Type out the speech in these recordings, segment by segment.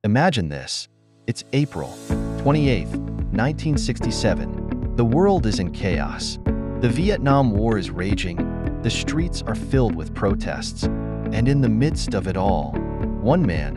Imagine this. It's April 28th, 1967. The world is in chaos. The Vietnam War is raging. The streets are filled with protests. And in the midst of it all, one man,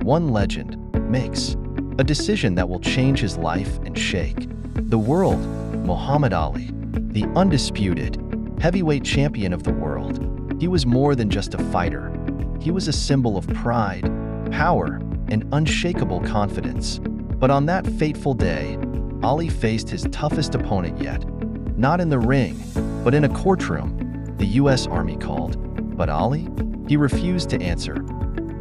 one legend, makes a decision that will change his life and shake the world. Muhammad Ali, the undisputed heavyweight champion of the world. He was more than just a fighter. He was a symbol of pride, power, and unshakable confidence. But on that fateful day, Ali faced his toughest opponent yet. Not in the ring, but in a courtroom. The U.S. Army called. But Ali? He refused to answer.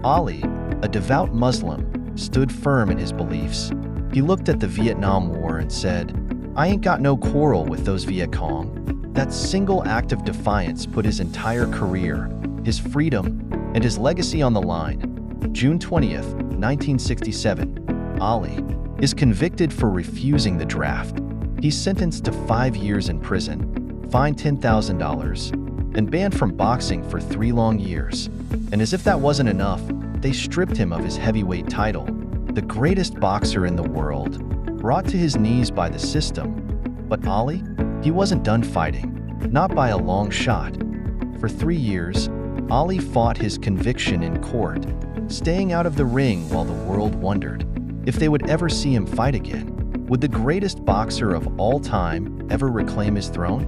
Ali, a devout Muslim, stood firm in his beliefs. He looked at the Vietnam War and said, "I ain't got no quarrel with those Viet Cong." That single act of defiance put his entire career, his freedom, and his legacy on the line. June 20th, 1967, Ali is convicted for refusing the draft. He's sentenced to 5 years in prison, fined $10,000, and banned from boxing for 3 long years. And as if that wasn't enough, they stripped him of his heavyweight title. The greatest boxer in the world, brought to his knees by the system. But Ali? He wasn't done fighting, not by a long shot. For 3 years, Ali fought his conviction in court, staying out of the ring while the world wondered if they would ever see him fight again. Would the greatest boxer of all time ever reclaim his throne?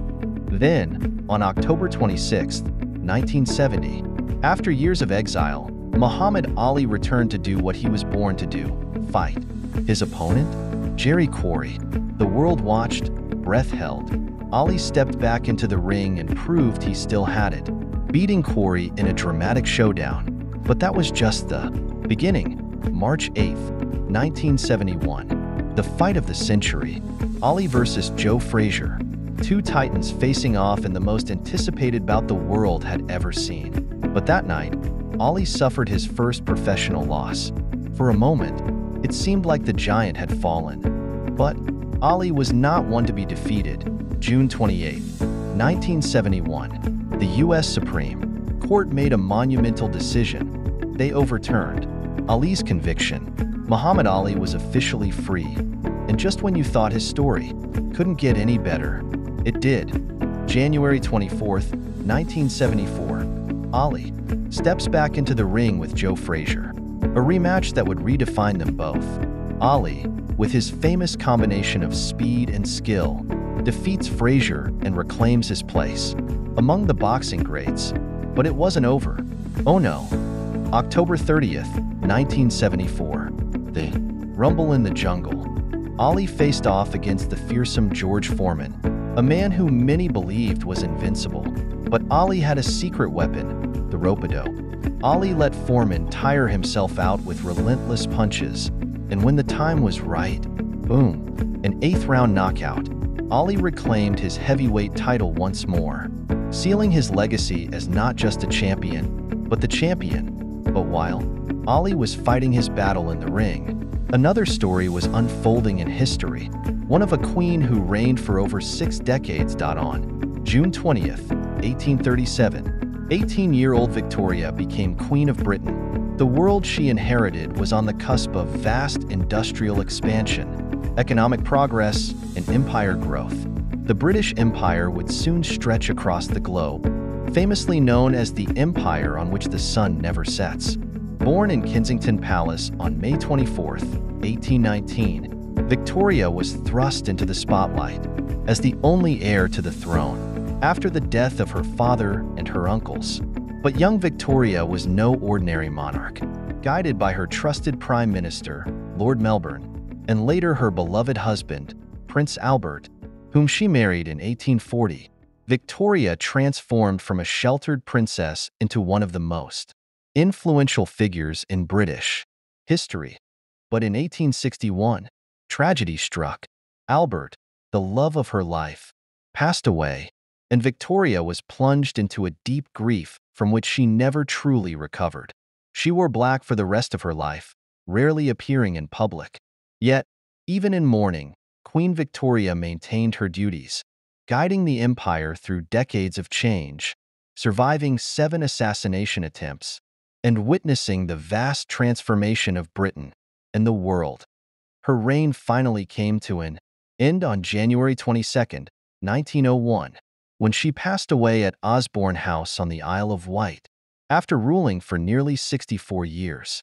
Then, on October 26, 1970, after years of exile, Muhammad Ali returned to do what he was born to do, fight. His opponent? Jerry Quarry. The world watched, breath held. Ali stepped back into the ring and proved he still had it, beating Quarry in a dramatic showdown. But that was just the beginning. March 8th, 1971. The fight of the century. Ali versus Joe Frazier. Two titans facing off in the most anticipated bout the world had ever seen. But that night, Ali suffered his first professional loss. For a moment, it seemed like the giant had fallen. But Ali was not one to be defeated. June 28, 1971. The U.S. Supreme Court made a monumental decision. They overturned Ali's conviction. Muhammad Ali was officially free. And just when you thought his story couldn't get any better, it did. January 24, 1974. Ali steps back into the ring with Joe Frazier. A rematch that would redefine them both. Ali, with his famous combination of speed and skill, defeats Frazier and reclaims his place among the boxing greats. But it wasn't over. Oh no. October 30th, 1974. The Rumble in the Jungle. Ali faced off against the fearsome George Foreman, a man who many believed was invincible. But Ali had a secret weapon, the rope-a-dope. Ali let Foreman tire himself out with relentless punches, and when the time was right, boom, an 8th-round knockout. Ali reclaimed his heavyweight title once more, sealing his legacy as not just a champion, but the champion. But while Ali was fighting his battle in the ring, another story was unfolding in history, one of a queen who reigned for over 6 decades. On June 20th, 1837, 18-year-old Victoria became Queen of Britain. The world she inherited was on the cusp of vast industrial expansion, economic progress, and empire growth. The British Empire would soon stretch across the globe, famously known as the Empire on which the sun never sets. Born in Kensington Palace on May 24, 1819, Victoria was thrust into the spotlight as the only heir to the throne after the death of her father and her uncles. But young Victoria was no ordinary monarch. Guided by her trusted Prime Minister, Lord Melbourne, and later her beloved husband, Prince Albert, whom she married in 1840, Victoria transformed from a sheltered princess into one of the most influential figures in British history. But in 1861, tragedy struck. Albert, the love of her life, passed away, and Victoria was plunged into a deep grief from which she never truly recovered. She wore black for the rest of her life, rarely appearing in public. Yet, even in mourning, Queen Victoria maintained her duties, guiding the empire through decades of change, surviving 7 assassination attempts, and witnessing the vast transformation of Britain and the world. Her reign finally came to an end on January 22, 1901, when she passed away at Osborne House on the Isle of Wight, after ruling for nearly 64 years.